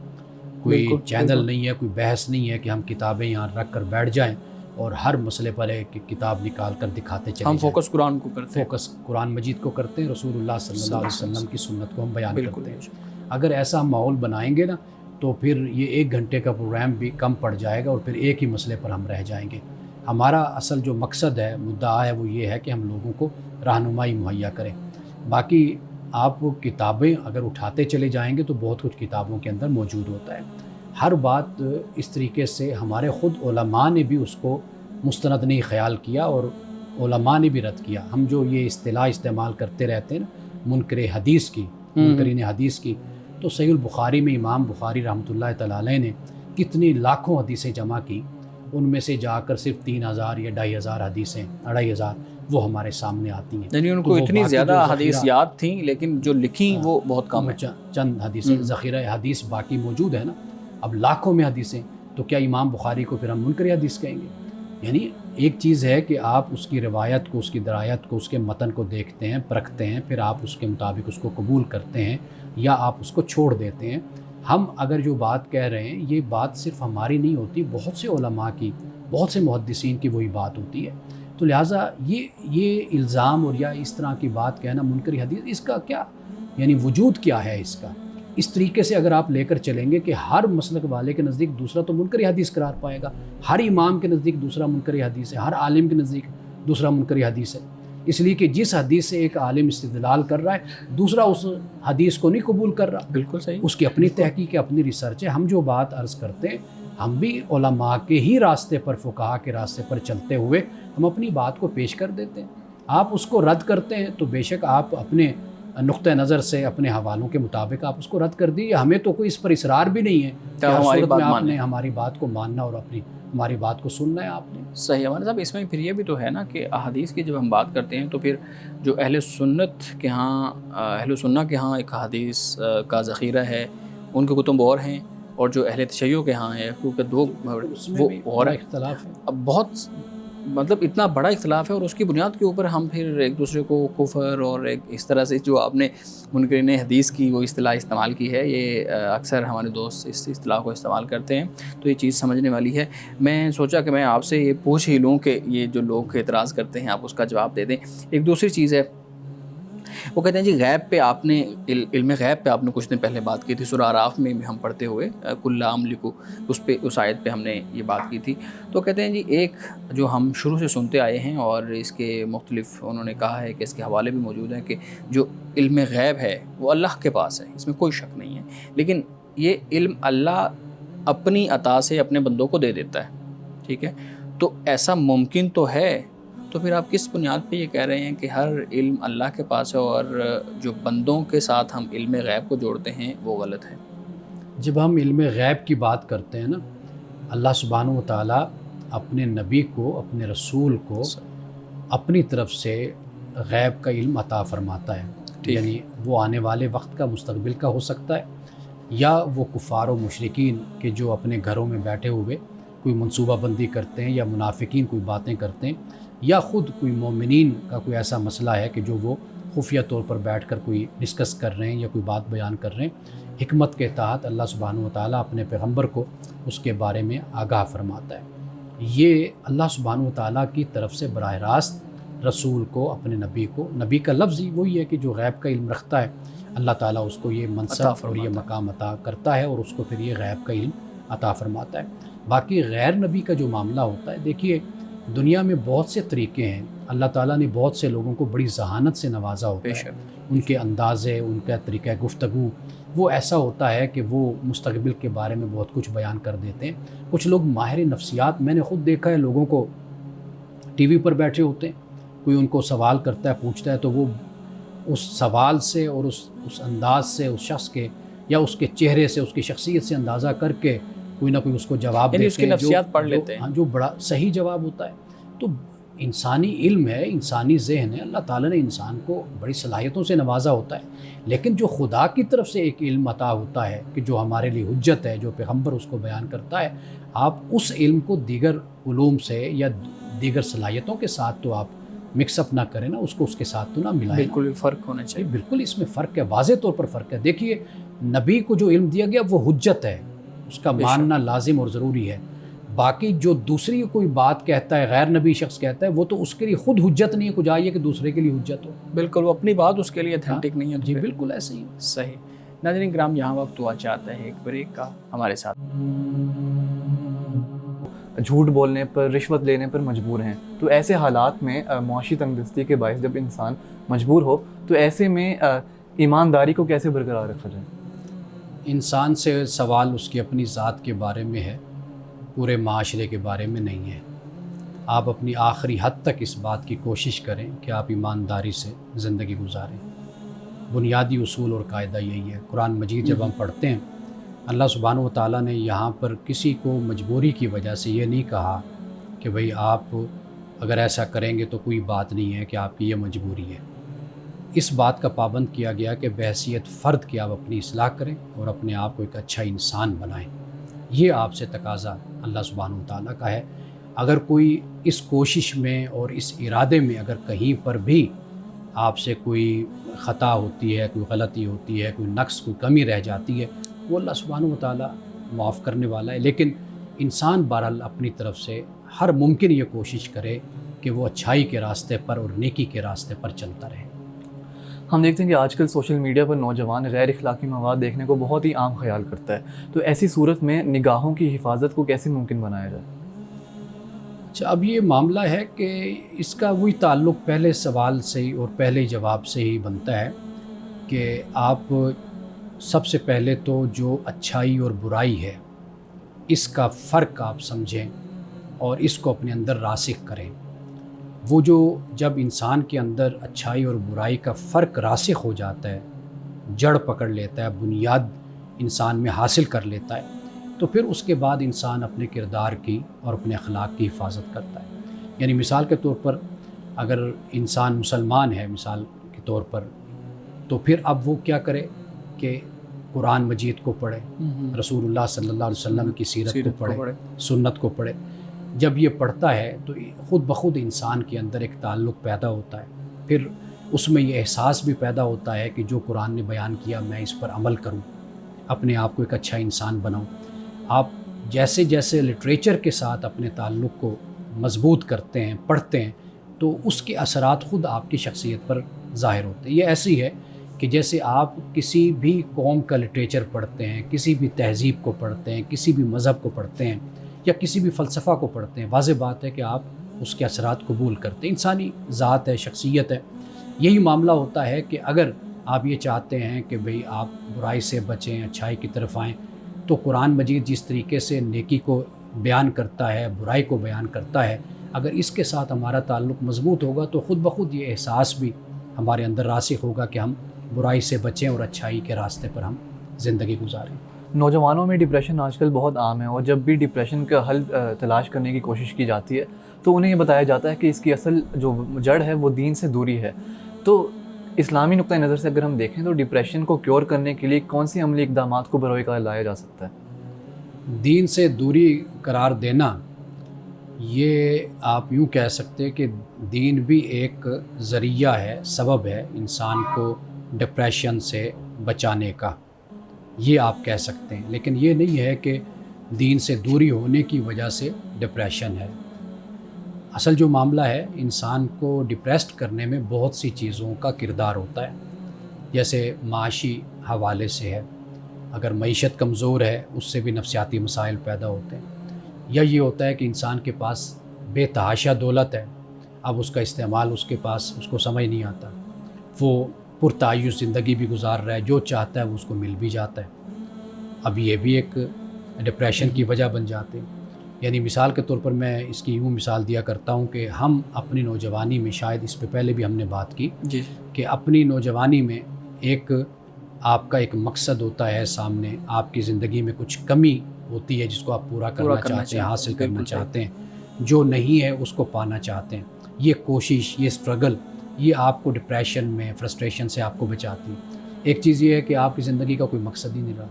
کوئی چینل نہیں ہے، کوئی بحث نہیں ہے کہ ہم کتابیں یہاں رکھ کر بیٹھ جائیں اور ہر مسئلے پر ایک کتاب نکال کر دکھاتے چلے ہم جائیں۔ فوکس قرآن کو کرتے ہیں، فوکس قرآن مجید کو کرتے ہیں، رسول اللہ صلی اللہ علیہ وسلم کی سنت کو ہم بیان کرتے ہیں۔ بالکل۔ اگر ایسا ہم ماحول بنائیں گے نا تو پھر یہ 1 گھنٹے کا پروگرام بھی کم پڑ جائے گا اور پھر ایک ہی مسئلے پر ہم رہ جائیں گے۔ ہمارا اصل جو مقصد ہے، مدعا ہے، وہ یہ ہے کہ ہم لوگوں کو رہنمائی مہیا کریں۔ باقی آپ کتابیں اگر اٹھاتے چلے جائیں گے تو بہت کچھ کتابوں کے اندر موجود ہوتا ہے۔ ہر بات اس طریقے سے ہمارے خود علماء نے بھی اس کو مستند نہیں خیال کیا اور علماء نے بھی رد کیا۔ ہم جو یہ اصطلاح استعمال کرتے رہتے ہیں نا، منکر حدیث کی، منکرین حدیث کی، تو صحیح البخاری میں امام بخاری رحمۃ اللہ تعالی علیہ نے کتنی لاکھوں حدیثیں جمع کی، ان میں سے جا کر صرف 3000 یا 2500 حدیثیں، 2500 وہ ہمارے سامنے آتی ہیں۔ یعنی ان کو اتنی زیادہ حدیث یاد تھیں لیکن جو لکھیں وہ بہت کم ہیں، چند حدیثیں، ذخیرہ حدیث باقی موجود ہے نا۔ اب لاکھوں میں حدیثیں، تو کیا امام بخاری کو پھر ہم منکر حدیث کہیں گے؟ یعنی ایک چیز ہے کہ آپ اس کی روایت کو، اس کی درایت کو، اس کے متن کو دیکھتے ہیں، پرکھتے ہیں، پھر آپ اس کے مطابق اس کو قبول کرتے ہیں یا آپ اس کو چھوڑ دیتے ہیں۔ ہم اگر جو بات کہہ رہے ہیں، یہ بات صرف ہماری نہیں ہوتی، بہت سے علماء کی، بہت سے محدثین کی وہی بات ہوتی ہے۔ تو لہٰذا یہ الزام اور یا اس طرح کی بات کہنا منکر حدیث، اس کا کیا یعنی وجود کیا ہے اس کا؟ اس طریقے سے اگر آپ لے کر چلیں گے کہ ہر مسلک والے کے نزدیک دوسرا تو منکر حدیث قرار پائے گا، ہر امام کے نزدیک دوسرا منکر حدیث ہے، ہر عالم کے نزدیک دوسرا منکر حدیث ہے، اس لیے کہ جس حدیث سے ایک عالم استدلال کر رہا ہے، دوسرا اس حدیث کو نہیں قبول کر رہا۔ بالکل صحیح، اس کی اپنی تحقیق ہے، اپنی ریسرچ ہے۔ ہم جو بات عرض کرتے ہیں، ہم بھی علماء کے ہی راستے پر، فقہا کے راستے پر چلتے ہوئے ہم اپنی بات کو پیش کر دیتے ہیں۔ آپ اس کو رد کرتے ہیں تو بے شک آپ اپنے نقطہ نظر سے، اپنے حوالوں کے مطابق آپ اس کو رد کر دیجیے، ہمیں تو کوئی اس پر اصرار بھی نہیں ہے کہ ہر صورت میں آپ نے ہماری بات کو ماننا اور ہماری بات کو سننا ہے آپ نے۔ صحیح ہمارے صاحب، اس میں پھر یہ بھی تو ہے نا کہ احادیث کی جب ہم بات کرتے ہیں تو پھر جو اہل سنت کے ہاں، اہل سنت کے ہاں ایک حدیث کا ذخیرہ ہے، ان کے کتب اور ہیں، اور جو اہل تشیع کے ہاں ہے، کیونکہ دو وہ اور اختلاف ہے، اب بہت مطلب اتنا بڑا اختلاف ہے، اور اس کی بنیاد کے اوپر ہم پھر ایک دوسرے کو کفر اور ایک اس طرح سے جو آپ نے منکرین حدیث کی وہ اصطلاح استعمال کی ہے، یہ اکثر ہمارے دوست اس اصطلاح کو استعمال کرتے ہیں، تو یہ چیز سمجھنے والی ہے۔ میں سوچا کہ میں آپ سے یہ پوچھ ہی لوں کہ یہ جو لوگ اعتراض کرتے ہیں آپ اس کا جواب دے دیں۔ ایک دوسری چیز ہے، وہ کہتے ہیں جی غیب پہ آپ نے، علم غیب پہ آپ نے کچھ دن پہلے بات کی تھی، سورہ اعراف میں ہم پڑھتے ہوئے قل لا املک، اس آیت پہ ہم نے یہ بات کی تھی۔ تو کہتے ہیں جی ایک جو ہم شروع سے سنتے آئے ہیں اور اس کے مختلف انہوں نے کہا ہے کہ اس کے حوالے بھی موجود ہیں کہ جو علم غیب ہے وہ اللہ کے پاس ہے، اس میں کوئی شک نہیں ہے، لیکن یہ علم اللہ اپنی عطا سے اپنے بندوں کو دے دیتا ہے، ٹھیک ہے؟ تو ایسا ممکن تو ہے، تو پھر آپ کس بنیاد پہ یہ کہہ رہے ہیں کہ ہر علم اللہ کے پاس ہے اور جو بندوں کے ساتھ ہم علم غیب کو جوڑتے ہیں وہ غلط ہے؟ جب ہم علم غیب کی بات کرتے ہیں نا، اللہ سبحانہ و تعالیٰ اپنے نبی کو، اپنے رسول کو اپنی طرف سے غیب کا علم عطا فرماتا ہے، یعنی وہ آنے والے وقت کا، مستقبل کا ہو سکتا ہے، یا وہ کفار و مشرکین کے جو اپنے گھروں میں بیٹھے ہوئے کوئی منصوبہ بندی کرتے ہیں، یا منافقین کوئی باتیں کرتے ہیں، یا خود کوئی مومنین کا کوئی ایسا مسئلہ ہے کہ جو وہ خفیہ طور پر بیٹھ کر کوئی ڈسکس کر رہے ہیں یا کوئی بات بیان کر رہے ہیں۔ حکمت کے تحت اللہ سبحانہ و تعالیٰ اپنے پیغمبر کو اس کے بارے میں آگاہ فرماتا ہے۔ یہ اللہ سبحانہ و تعالیٰ کی طرف سے براہ راست رسول کو، اپنے نبی کو. نبی کا لفظ ہی وہی ہے کہ جو غیب کا علم رکھتا ہے، اللہ تعالیٰ اس کو یہ منصب اور یہ مقام عطا کرتا ہے اور اس کو پھر یہ غیب کا علم عطا فرماتا ہے. باقی غیر نبی کا جو معاملہ ہوتا ہے، دیکھیے دنیا میں بہت سے طریقے ہیں. اللہ تعالیٰ نے بہت سے لوگوں کو بڑی ذہانت سے نوازا ہوتا ہے. ان کے اندازے، ان کا طریقہ گفتگو وہ ایسا ہوتا ہے کہ وہ مستقبل کے بارے میں بہت کچھ بیان کر دیتے ہیں. کچھ لوگ ماہر نفسیات، میں نے خود دیکھا ہے لوگوں کو ٹی وی پر بیٹھے ہوتے ہیں، کوئی ان کو سوال کرتا ہے، پوچھتا ہے، تو وہ اس سوال سے اور اس انداز سے اس شخص کے یا اس کے چہرے سے، اس کی شخصیت سے اندازہ کر کے کوئی نہ کوئی اس کو جواب دیتے ہیں، اس کی نفسیات پڑھ لیتے ہیں، جو بڑا صحیح جواب ہوتا ہے. تو انسانی علم ہے، انسانی ذہن ہے، اللہ تعالیٰ نے انسان کو بڑی صلاحیتوں سے نوازا ہوتا ہے. لیکن جو خدا کی طرف سے ایک علم عطا ہوتا ہے کہ جو ہمارے لیے حجت ہے، جو پیغمبر اس کو بیان کرتا ہے، آپ اس علم کو دیگر علوم سے یا دیگر صلاحیتوں کے ساتھ تو آپ مکس اپ نہ کریں نا، اس کو اس کے ساتھ تو نہ ملائیں. بالکل بھی فرق ہونا چاہیے. بالکل اس میں فرق ہے، واضح طور پر فرق ہے. دیکھیے نبی کو جو علم دیا گیا وہ حجت ہے، اس کا ماننا لازم اور ضروری ہے. باقی جو دوسری کوئی بات کہتا ہے، غیر نبی شخص کہتا ہے، وہ تو اس کے لیے خود حجت نہیں ہے، کچھ آئیے کہ دوسرے کے لیے حجت ہو. بالکل، وہ اپنی بات اس کے لیے اتھینٹک نہیں ہے. جی بالکل ایسے ہی. صحیح. ناظرین کرام، یہاں وقت ہوا چاہتا ہے ایک بریک کا. ہمارے ساتھ جھوٹ بولنے پر، رشوت لینے پر مجبور ہیں. تو ایسے حالات میں معاشی تنگ دستی کے باعث جب انسان مجبور ہو تو ایسے میں ایمانداری کو کیسے برقرار رکھا جائے؟ انسان سے سوال اس کی اپنی ذات کے بارے میں ہے، پورے معاشرے کے بارے میں نہیں ہے. آپ اپنی آخری حد تک اس بات کی کوشش کریں کہ آپ ایمانداری سے زندگی گزاریں. بنیادی اصول اور قاعدہ یہی ہے. قرآن مجید جب ہم پڑھتے ہیں، اللہ سبحانہ و تعالیٰ نے یہاں پر کسی کو مجبوری کی وجہ سے یہ نہیں کہا کہ بھئی آپ اگر ایسا کریں گے تو کوئی بات نہیں ہے کہ آپ کی یہ مجبوری ہے. اس بات کا پابند کیا گیا کہ بحیثیت فرد کی آپ اپنی اصلاح کریں اور اپنے آپ کو ایک اچھا انسان بنائیں. یہ آپ سے تقاضا اللہ سبحانہ و تعالیٰ کا ہے. اگر کوئی اس کوشش میں اور اس ارادے میں اگر کہیں پر بھی آپ سے کوئی خطا ہوتی ہے، کوئی غلطی ہوتی ہے، کوئی نقص، کوئی کمی رہ جاتی ہے، وہ اللہ سبحانہ و تعالیٰ معاف کرنے والا ہے. لیکن انسان بہرحال اپنی طرف سے ہر ممکن یہ کوشش کرے کہ وہ اچھائی کے راستے پر اور نیکی کے راستے پر چلتا رہے. ہم دیکھتے ہیں کہ آج کل سوشل میڈیا پر نوجوان غیر اخلاقی مواد دیکھنے کو بہت ہی عام خیال کرتا ہے. تو ایسی صورت میں نگاہوں کی حفاظت کو کیسے ممکن بنایا جائے؟ اچھا، اب یہ معاملہ ہے کہ اس کا وہی تعلق پہلے سوال سے ہی اور پہلے جواب سے ہی بنتا ہے کہ آپ سب سے پہلے تو جو اچھائی اور برائی ہے اس کا فرق آپ سمجھیں اور اس کو اپنے اندر راسخ کریں. وہ جو جب انسان کے اندر اچھائی اور برائی کا فرق راسخ ہو جاتا ہے، جڑ پکڑ لیتا ہے، بنیاد انسان میں حاصل کر لیتا ہے، تو پھر اس کے بعد انسان اپنے کردار کی اور اپنے اخلاق کی حفاظت کرتا ہے. یعنی مثال کے طور پر اگر انسان مسلمان ہے مثال کے طور پر، تو پھر اب وہ کیا کرے کہ قرآن مجید کو پڑھے، رسول اللہ صلی اللہ علیہ وسلم کی سیرت کو پڑھے، سنت کو پڑھے. جب یہ پڑھتا ہے تو خود بخود انسان کے اندر ایک تعلق پیدا ہوتا ہے. پھر اس میں یہ احساس بھی پیدا ہوتا ہے کہ جو قرآن نے بیان کیا میں اس پر عمل کروں، اپنے آپ کو ایک اچھا انسان بناؤں. آپ جیسے جیسے لٹریچر کے ساتھ اپنے تعلق کو مضبوط کرتے ہیں، پڑھتے ہیں، تو اس کے اثرات خود آپ کی شخصیت پر ظاہر ہوتے ہیں. یہ ایسی ہے کہ جیسے آپ کسی بھی قوم کا لٹریچر پڑھتے ہیں، کسی بھی تہذیب کو پڑھتے ہیں، کسی بھی مذہب کو پڑھتے ہیں یا کسی بھی فلسفہ کو پڑھتے ہیں، واضح بات ہے کہ آپ اس کے اثرات قبول کرتے ہیں. انسانی ذات ہے، شخصیت ہے. یہی معاملہ ہوتا ہے کہ اگر آپ یہ چاہتے ہیں کہ بھئی آپ برائی سے بچیں، اچھائی کی طرف آئیں، تو قرآن مجید جس طریقے سے نیکی کو بیان کرتا ہے، برائی کو بیان کرتا ہے، اگر اس کے ساتھ ہمارا تعلق مضبوط ہوگا تو خود بخود یہ احساس بھی ہمارے اندر راسخ ہوگا کہ ہم برائی سے بچیں اور اچھائی کے راستے پر ہم زندگی گزاریں. نوجوانوں میں ڈپریشن آج کل بہت عام ہے، اور جب بھی ڈپریشن کا حل تلاش کرنے کی کوشش کی جاتی ہے تو انہیں یہ بتایا جاتا ہے کہ اس کی اصل جو جڑ ہے وہ دین سے دوری ہے. تو اسلامی نقطہ نظر سے اگر ہم دیکھیں تو ڈپریشن کو کیور کرنے کے لیے کون سی عملی اقدامات کو بروئے کار لایا جا سکتا ہے؟ دین سے دوری قرار دینا، یہ آپ یوں کہہ سکتے کہ دین بھی ایک ذریعہ ہے، سبب ہے انسان کو ڈپریشن سے بچانے کا، یہ آپ کہہ سکتے ہیں. لیکن یہ نہیں ہے کہ دین سے دوری ہونے کی وجہ سے ڈپریشن ہے. اصل جو معاملہ ہے انسان کو ڈپریسڈ کرنے میں بہت سی چیزوں کا کردار ہوتا ہے، جیسے معاشی حوالے سے ہے، اگر معیشت کمزور ہے اس سے بھی نفسیاتی مسائل پیدا ہوتے ہیں، یا یہ ہوتا ہے کہ انسان کے پاس بے تحاشا دولت ہے، اب اس کا استعمال اس کے پاس اس کو سمجھ نہیں آتا، وہ پرتعیش زندگی بھی گزار رہا ہے، جو چاہتا ہے وہ اس کو مل بھی جاتا ہے، اب یہ بھی ایک ڈپریشن کی وجہ بن جاتے ہیں۔ یعنی مثال کے طور پر میں اس کی یوں مثال دیا کرتا ہوں کہ ہم اپنی نوجوانی میں، شاید اس پہ پہلے بھی ہم نے بات کی جی کہ اپنی نوجوانی میں ایک آپ کا ایک مقصد ہوتا ہے سامنے، آپ کی زندگی میں کچھ کمی ہوتی ہے جس کو آپ پورا کرنا چاہتے ہیں، حاصل کرنا چاہتے ہیں، جو نہیں ہے اس کو پانا چاہتے ہیں، یہ کوشش، یہ اسٹرگل، یہ آپ کو ڈپریشن میں، فرسٹریشن سے آپ کو بچاتی ہے۔ ایک چیز یہ ہے کہ آپ کی زندگی کا کوئی مقصد ہی نہیں رہا،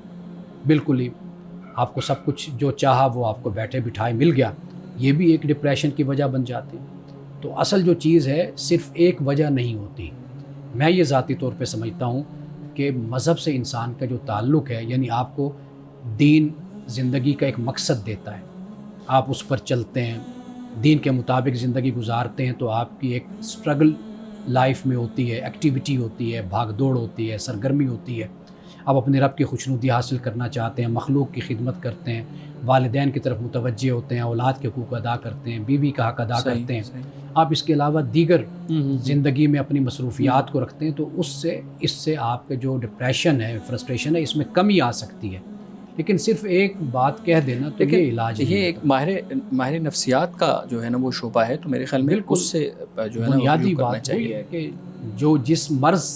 بالکل ہی آپ کو سب کچھ جو چاہا وہ آپ کو بیٹھے بٹھائے مل گیا، یہ بھی ایک ڈپریشن کی وجہ بن جاتی ہے۔ تو اصل جو چیز ہے صرف ایک وجہ نہیں ہوتی، میں یہ ذاتی طور پہ سمجھتا ہوں کہ مذہب سے انسان کا جو تعلق ہے، یعنی آپ کو دین زندگی کا ایک مقصد دیتا ہے، آپ اس پر چلتے ہیں، دین کے مطابق زندگی گزارتے ہیں، تو آپ کی ایک اسٹرگل لائف میں ہوتی ہے، ایکٹیویٹی ہوتی ہے، بھاگ دوڑ ہوتی ہے، سرگرمی ہوتی ہے، آپ اپنے رب کی خوشنودی حاصل کرنا چاہتے ہیں، مخلوق کی خدمت کرتے ہیں، والدین کی طرف متوجہ ہوتے ہیں، اولاد کے حقوق ادا کرتے ہیں، بیوی کا حق ادا کرتے ہیں، آپ اس کے علاوہ دیگر زندگی میں اپنی مصروفیات کو رکھتے ہیں، تو اس سے آپ کا جو ڈپریشن ہے، فرسٹریشن ہے، اس میں کمی آ سکتی ہے۔ لیکن صرف ایک بات کہہ دینا تو یہ علاج نہیں یہ ایک ماہر نفسیات کا جو ہے نا وہ شعبہ ہے، تو میرے خیال میں بالکل اس سے جو ہے نا بنیادی کرنا بات وہی ہے کہ جو جس مرض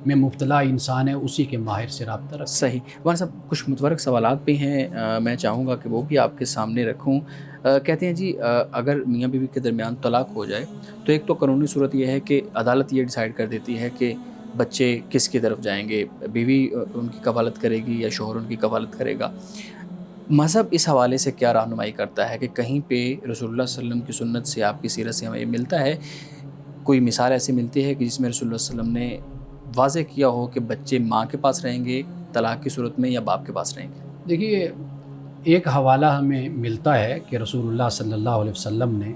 میں مبتلا انسان ہے اسی کے ماہر سے رابطہ رکھ۔ صحیح۔ مولانا صاحب کچھ متورک سوالات بھی ہیں، میں چاہوں گا کہ وہ بھی آپ کے سامنے رکھوں۔ کہتے ہیں جی اگر میاں بیوی کے درمیان طلاق ہو جائے تو ایک تو قانونی صورت یہ ہے کہ عدالت یہ ڈیسائیڈ کر دیتی ہے کہ بچے کس کی طرف جائیں گے، بیوی ان کی کفالت کرے گی یا شوہر ان کی کفالت کرے گا۔ مذہب اس حوالے سے کیا رہنمائی کرتا ہے کہ کہیں پہ رسول اللہ صلی اللہ علیہ وسلم کی سنت سے، آپ کی سیرت سے ہمیں یہ ملتا ہے، کوئی مثال ایسی ملتی ہے کہ جس میں رسول اللہ صلی اللہ علیہ وسلم نے واضح کیا ہو کہ بچے ماں کے پاس رہیں گے طلاق کی صورت میں یا باپ کے پاس رہیں گے؟ دیکھیے ایک حوالہ ہمیں ملتا ہے کہ رسول اللہ صلی اللہ علیہ وسلم نے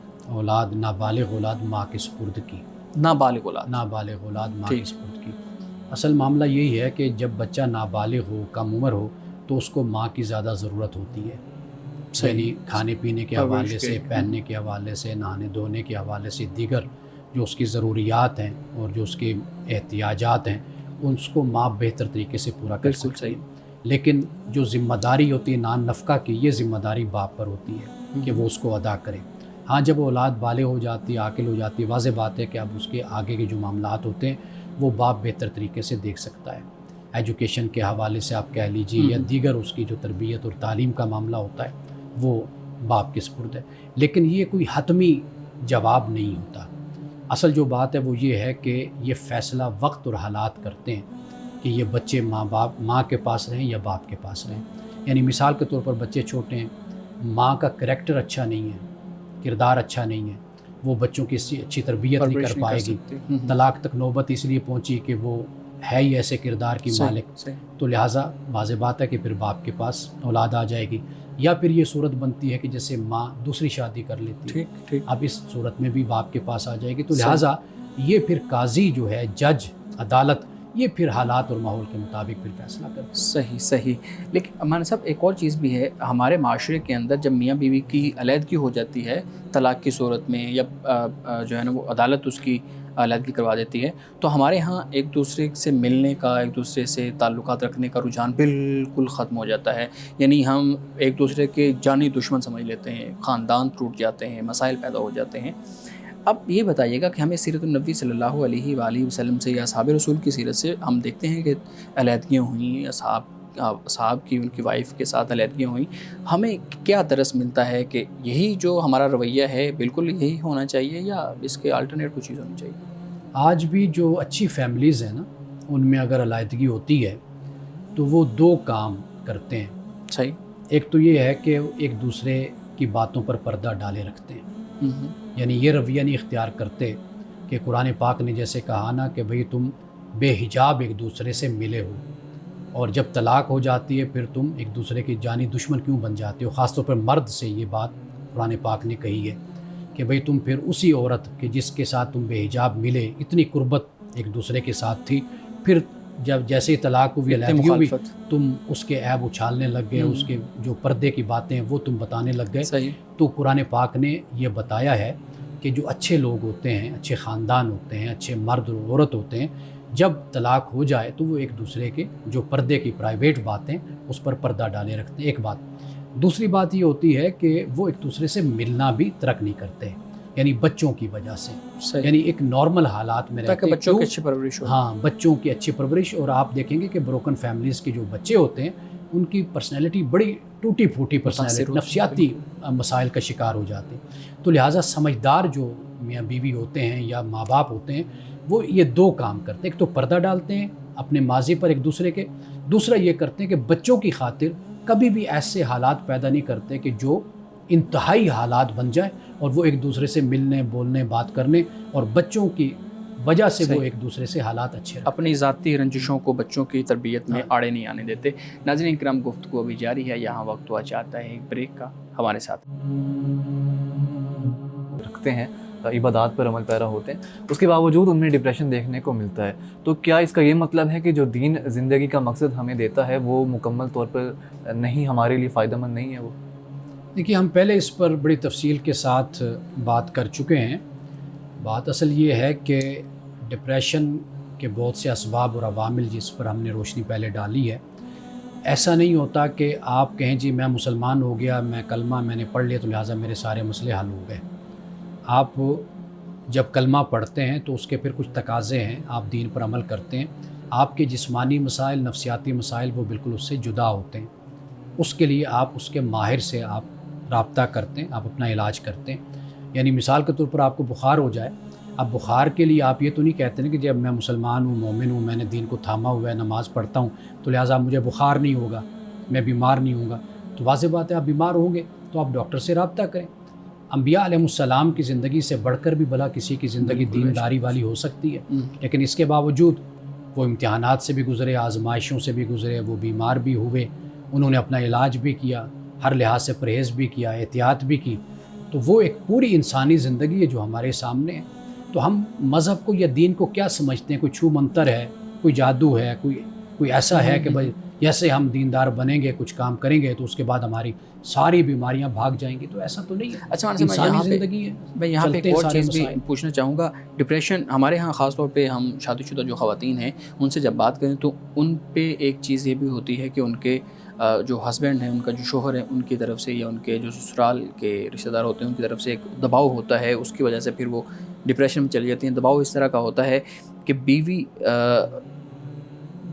نابالغ اولاد ماں کے سپرد کی، نابالغ اولاد ماں کے سپرد کی۔ اصل معاملہ یہی ہے کہ جب بچہ نابالغ ہو، کم عمر ہو، تو اس کو ماں کی زیادہ ضرورت ہوتی ہے، یعنی کھانے پینے کے حوالے سے، پہننے کے حوالے سے، نہانے دھونے کے حوالے سے، دیگر جو اس کی ضروریات ہیں اور جو اس کے احتیاجات ہیں اس کو ماں بہتر طریقے سے پورا کر سکتی ہے۔ لیکن جو ذمہ داری ہوتی ہے نان نفقہ کی، یہ ذمہ داری باپ پر ہوتی ہے کہ وہ اس کو ادا کرے۔ ہاں جب اولاد بالغ ہو جاتی ہے، عاقل ہو جاتی ہے، واضح بات ہے کہ اب اس کے آگے کے جو معاملات ہوتے ہیں وہ باپ بہتر طریقے سے دیکھ سکتا ہے، ایجوکیشن کے حوالے سے آپ کہہ لیجیے، یا دیگر اس کی جو تربیت اور تعلیم کا معاملہ ہوتا ہے وہ باپ کے سپرد ہے۔ لیکن یہ کوئی حتمی جواب نہیں ہوتا، اصل جو بات ہے وہ یہ ہے کہ یہ فیصلہ وقت اور حالات کرتے ہیں کہ یہ بچے ماں کے پاس رہیں یا باپ کے پاس رہیں۔ یعنی مثال کے طور پر بچے چھوٹے ہیں، ماں کا کریکٹر اچھا نہیں ہے، کردار اچھا نہیں ہے، وہ بچوں کی اچھی تربیت نہیں کر پائے گی، طلاق تک نوبت اس لیے پہنچی کہ وہ ہے ہی ایسے کردار کی مالک، تو لہٰذا واضح بات ہے کہ پھر باپ کے پاس اولاد آ جائے گی۔ یا پھر یہ صورت بنتی ہے کہ جیسے ماں دوسری شادی کر لیتی ہے، اب اس صورت میں بھی باپ کے پاس آ جائے گی، تو لہٰذا یہ پھر قاضی جو ہے، جج، عدالت، یہ پھر حالات اور ماحول کے مطابق پھر فیصلہ کرتے ہیں۔ صحیح۔ لیکن مولانا صاحب ایک اور چیز بھی ہے، ہمارے معاشرے کے اندر جب میاں بیوی کی علیحدگی ہو جاتی ہے طلاق کی صورت میں، یا جو ہے نا وہ عدالت اس کی علیحدگی کروا دیتی ہے، تو ہمارے ہاں ایک دوسرے سے ملنے کا، ایک دوسرے سے تعلقات رکھنے کا رجحان بالکل ختم ہو جاتا ہے۔ یعنی ہم ایک دوسرے کے جانی دشمن سمجھ لیتے ہیں، خاندان ٹوٹ جاتے ہیں، مسائل پیدا ہو جاتے ہیں۔ اب یہ بتائیے گا کہ ہمیں سیرت النبی صلی اللہ علیہ وآلہ وسلم سے یا اصحاب رسول کی سیرت سے ہم دیکھتے ہیں کہ علیحدگیاں ہوئیں، اصحاب کی، ان کی وائف کے ساتھ علیحدگیاں ہوئیں، ہمیں کیا درس ملتا ہے کہ یہی جو ہمارا رویہ ہے بالکل یہی ہونا چاہیے یا اس کے الٹرنیٹ کچھ چیز ہونی چاہیے؟ آج بھی جو اچھی فیملیز ہیں نا، ان میں اگر علیحدگی ہوتی ہے تو وہ دو کام کرتے ہیں۔ صحیح۔ ایک تو یہ ہے کہ ایک دوسرے کی باتوں پر پردہ ڈالے رکھتے ہیں، یعنی یہ رویہ نہیں اختیار کرتے کہ قرآن پاک نے جیسے کہا نا کہ بھئی تم بے حجاب ایک دوسرے سے ملے ہو، اور جب طلاق ہو جاتی ہے پھر تم ایک دوسرے کے جانی دشمن کیوں بن جاتے ہو۔ خاص طور پر مرد سے یہ بات قرآن پاک نے کہی ہے کہ کہ بھئی تم پھر اسی عورت کہ جس کے ساتھ تم بے حجاب ملے، اتنی قربت ایک دوسرے کے ساتھ تھی، پھر جب جیسے ہی طلاق ہوئی، علیحدگی ہوئی، تم اس کے عیب اچھالنے لگ گئے، اس کے جو پردے کی باتیں ہیں وہ تم بتانے لگ گئے۔ صحیح۔ تو قرآن پاک نے یہ بتایا ہے کہ جو اچھے لوگ ہوتے ہیں، اچھے خاندان ہوتے ہیں، اچھے مرد اور عورت ہوتے ہیں، جب طلاق ہو جائے تو وہ ایک دوسرے کے جو پردے کی پرائیویٹ باتیں اس پر پردہ ڈالے رکھتے ہیں، ایک بات۔ دوسری بات یہ ہوتی ہے کہ وہ ایک دوسرے سے ملنا بھی ترک نہیں کرتے، یعنی بچوں کی وجہ سے، یعنی ایک نارمل حالات میں رہتے ہیں، بچوں کی اچھی پرورش ہو۔ ہاں، بچوں کی اچھی پرورش۔ اور آپ دیکھیں گے کہ بروکن فیملیز کے جو بچے ہوتے ہیں ان کی پرسنالٹی بڑی ٹوٹی پھوٹی پرسنالٹی، نفسیاتی مسائل کا شکار ہو جاتے ہیں۔ تو لہٰذا سمجھدار جو میاں بیوی ہوتے ہیں یا ماں باپ ہوتے ہیں وہ یہ دو کام کرتے ہیں، ایک تو پردہ ڈالتے ہیں اپنے ماضی پر ایک دوسرے کے، دوسرا یہ کرتے ہیں کہ بچوں کی خاطر کبھی بھی ایسے حالات پیدا نہیں کرتے کہ جو انتہائی حالات بن جائیں اور وہ ایک دوسرے سے ملنے، بولنے، بات کرنے، اور بچوں کی وجہ سے وہ ایک دوسرے سے حالات اچھے رکھتے ہیں۔ اپنی ذاتی رنجشوں کو بچوں کی تربیت میں آڑے نہیں آنے دیتے۔ ناظرین کرام، گفتگو ابھی جاری ہے، یہاں وقت ہوا چاہتا ہے ایک بریک کا، ہمارے ساتھ رکھتے ہیں، عبادات پر عمل پیرا ہوتے ہیں، اس کے باوجود ان میں ڈپریشن دیکھنے کو ملتا ہے۔ تو کیا اس کا یہ مطلب ہے کہ جو دین زندگی کا مقصد ہمیں دیتا ہے وہ مکمل طور پر نہیں، ہمارے لیے فائدہ مند نہیں ہے وہ؟ دیکھیے، ہم پہلے اس پر بڑی تفصیل کے ساتھ بات کر چکے ہیں۔ بات اصل یہ ہے کہ ڈپریشن کے بہت سے اسباب اور عوامل جس پر ہم نے روشنی پہلے ڈالی ہے، ایسا نہیں ہوتا کہ آپ کہیں جی میں مسلمان ہو گیا، میں کلمہ میں نے پڑھ لیا تو لہٰذا میرے سارے مسئلے حل ہو گئے۔ آپ جب کلمہ پڑھتے ہیں تو اس کے پھر کچھ تقاضے ہیں، آپ دین پر عمل کرتے ہیں، آپ کے جسمانی مسائل، نفسیاتی مسائل وہ بالکل اس سے جدا ہوتے ہیں۔ اس کے لیے آپ اس کے ماہر سے آپ رابطہ کرتے ہیں، آپ اپنا علاج کرتے ہیں۔ یعنی مثال کے طور پر آپ کو بخار ہو جائے، اب بخار کے لیے آپ یہ تو نہیں کہتے ہیں کہ جب میں مسلمان ہوں، مومن ہوں، میں نے دین کو تھاما ہوا ہے، نماز پڑھتا ہوں تو لہٰذا مجھے بخار نہیں ہوگا، میں بیمار نہیں ہوں گا۔ تو واضح بات ہے، آپ بیمار ہوں گے تو آپ ڈاکٹر سے رابطہ کریں۔ انبیاء علیہ السلام کی زندگی سے بڑھ کر بھی بھلا کسی کی زندگی دینداری والی ہو سکتی ہے، لیکن اس کے باوجود وہ امتحانات سے بھی گزرے، آزمائشوں سے بھی گزرے، وہ بیمار بھی ہوئے، انہوں نے اپنا علاج بھی کیا، ہر لحاظ سے پرہیز بھی کیا، احتیاط بھی کی۔ تو وہ ایک پوری انسانی زندگی ہے جو ہمارے سامنے ہے۔ تو ہم مذہب کو یا دین کو کیا سمجھتے ہیں؟ کوئی چھو منتر ہے، کوئی جادو ہے، کوئی ایسا ہے کہ بھائی جیسے ہم دیندار بنیں گے، کچھ کام کریں گے تو اس کے بعد ہماری ساری بیماریاں بھاگ جائیں گی، تو ایسا تو نہیں ہے۔ اچھا، انسانی زندگی ہے۔ میں یہاں پہ ایک اور چیز بھی پوچھنا چاہوں گا۔ ڈپریشن ہمارے ہاں خاص طور پہ ہم شادی شدہ جو خواتین ہیں ان سے جب بات کریں تو ان پہ ایک چیز یہ بھی ہوتی ہے کہ ان کے جو ہسبینڈ ہیں، ان کا جو شوہر ہے، ان کی طرف سے یا ان کے جو سسرال کے رشتہ دار ہوتے ہیں ان کی طرف سے ایک دباؤ ہوتا ہے، اس کی وجہ سے پھر وہ ڈپریشن میں چلی جاتی ہیں۔ دباؤ اس طرح کا ہوتا ہے کہ بیوی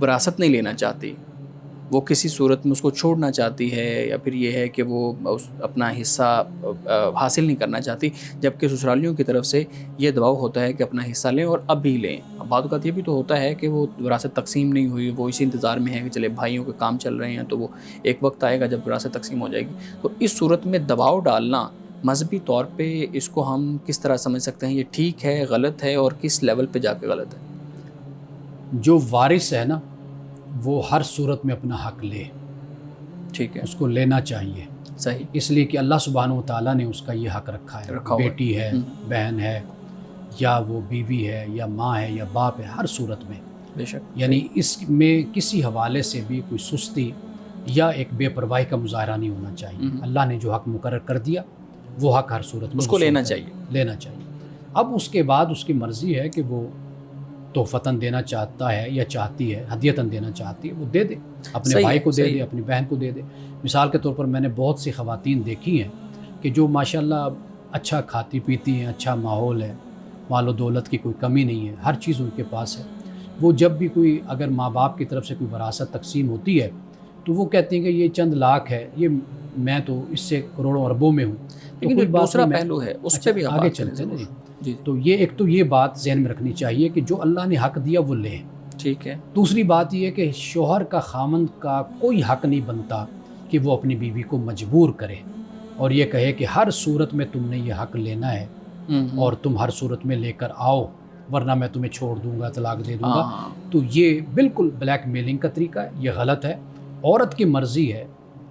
وراثت نہیں لینا چاہتی، وہ کسی صورت میں اس کو چھوڑنا چاہتی ہے، یا پھر یہ ہے کہ وہ اپنا حصہ حاصل نہیں کرنا چاہتی، جبکہ سسرالیوں کی طرف سے یہ دباؤ ہوتا ہے کہ اپنا حصہ لیں اور اب بھی لیں۔ بعض اوقات یہ بھی تو ہوتا ہے کہ وہ وراثت تقسیم نہیں ہوئی، وہ اسی انتظار میں ہے کہ چلے بھائیوں کے کام چل رہے ہیں تو وہ ایک وقت آئے گا جب وراثت تقسیم ہو جائے گی۔ تو اس صورت میں دباؤ ڈالنا مذہبی طور پہ اس کو ہم کس طرح سمجھ سکتے ہیں؟ یہ ٹھیک ہے، غلط ہے، اور کس لیول پہ جا کے غلط ہے؟ جو وارث ہے نا وہ ہر صورت میں اپنا حق لے، ٹھیک ہے، اس کو لینا چاہیے۔ صحیح، اس لیے کہ اللہ سبحانہ و تعالیٰ نے اس کا یہ حق رکھا ہے۔ بیٹی ہے، بہن ہے، یا وہ بیوی ہے، یا ماں ہے، یا باپ ہے، ہر صورت میں بے شک، یعنی اس میں کسی حوالے سے بھی کوئی سستی یا ایک بے پرواہی کا مظاہرہ نہیں ہونا چاہیے۔ اللہ نے جو حق مقرر کر دیا وہ حق ہر صورت میں اس کو لینا چاہیے۔ اب اس کے بعد اس کی مرضی ہے کہ وہ تحفتاً دینا چاہتا ہے یا چاہتی ہے، ہدیتاً دینا چاہتی ہے، وہ دے دے، اپنے بھائی کو دے دے، اپنی بہن کو دے دے۔ مثال کے طور پر میں نے بہت سی خواتین دیکھی ہیں کہ جو ماشاءاللہ اچھا کھاتی پیتی ہیں، اچھا ماحول ہے، مال و دولت کی کوئی کمی نہیں ہے، ہر چیز ان کے پاس ہے۔ وہ جب بھی کوئی اگر ماں باپ کی طرف سے کوئی وراثت تقسیم ہوتی ہے تو وہ کہتے ہیں کہ یہ چند لاکھ ہے، یہ میں تو اس سے کروڑوں اربوں میں ہوں۔ لیکن ایک دوسرا پہلو ہے، اس پہ بھی آگے چلتے ہیں جی۔ تو یہ ایک تو یہ بات ذہن میں رکھنی چاہیے کہ جو اللہ نے حق دیا وہ لے، ٹھیک ہے۔ دوسری بات یہ کہ شوہر کا خامند کا کوئی حق نہیں بنتا کہ وہ اپنی بیوی کو مجبور کرے اور یہ کہے کہ ہر صورت میں تم نے یہ حق لینا ہے اور تم ہر صورت میں لے کر آؤ ورنہ میں تمہیں چھوڑ دوں گا، طلاق دے دوں گا۔ تو یہ بالکل بلیک میلنگ کا طریقہ ہے، یہ غلط ہے۔ عورت کی مرضی ہے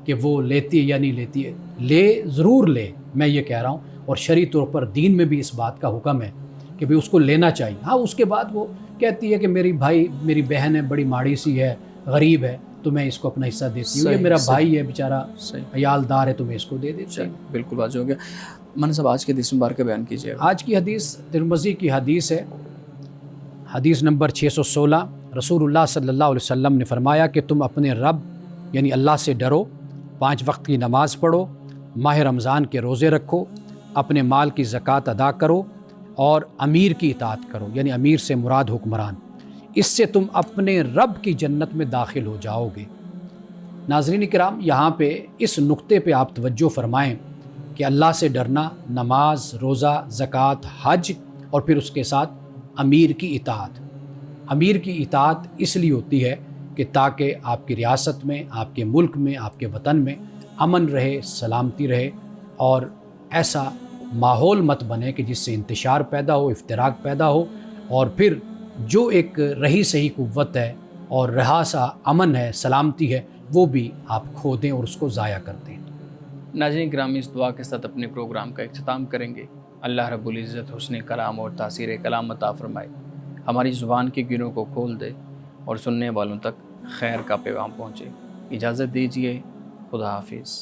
کہ وہ لیتی ہے یا نہیں لیتی ہے، لے ضرور لے، میں یہ کہہ رہا ہوں، اور شرعی طور پر دین میں بھی اس بات کا حکم ہے کہ بھئی اس کو لینا چاہیے۔ ہاں اس کے بعد وہ کہتی ہے کہ میری بہن ہے، بڑی ماڑی سی ہے، غریب ہے، تو میں اس کو اپنا حصہ دیتی ہوں، یہ میرا بھائی ہے بیچارہ عیالدار ہے، تو میں اس کو دے دیتی ہوں۔ بالکل واضح ہو گیا۔ مولانا صاحب آج کے حدیث مبارکہ بیان کیجیے۔ آج کی حدیث ترمذی کی حدیث ہے، حدیث نمبر 616۔ رسول اللہ صلی اللہ علیہ وسلم نے فرمایا کہ تم اپنے رب یعنی اللہ سے ڈرو، 5 وقت کی نماز پڑھو، ماہ رمضان کے روزے رکھو، اپنے مال کی زکوٰۃ ادا کرو، اور امیر کی اطاعت کرو، یعنی امیر سے مراد حکمران، اس سے تم اپنے رب کی جنت میں داخل ہو جاؤ گے۔ ناظرین کرام، یہاں پہ اس نقطے پہ آپ توجہ فرمائیں کہ اللہ سے ڈرنا، نماز، روزہ، زکوٰۃ، حج، اور پھر اس کے ساتھ امیر کی اطاعت۔ امیر کی اطاعت اس لیے ہوتی ہے کہ تاکہ آپ کی ریاست میں، آپ کے ملک میں، آپ کے وطن میں امن رہے، سلامتی رہے، اور ایسا ماحول مت بنے کہ جس سے انتشار پیدا ہو، افتراق پیدا ہو، اور پھر جو ایک رہی صحیح قوت ہے اور رہا سا امن ہے، سلامتی ہے، وہ بھی آپ کھو دیں اور اس کو ضائع کر دیں۔ ناظرین گرامی، اس دعا کے ساتھ اپنے پروگرام کا اختتام کریں گے۔ اللہ رب العزت حسن کلام اور تاثیر کلام عطا فرمائے، ہماری زبان کے گروں کو کھول دے، اور سننے والوں تک خیر کا پیغام پہنچے۔ اجازت دیجیے، خدا حافظ۔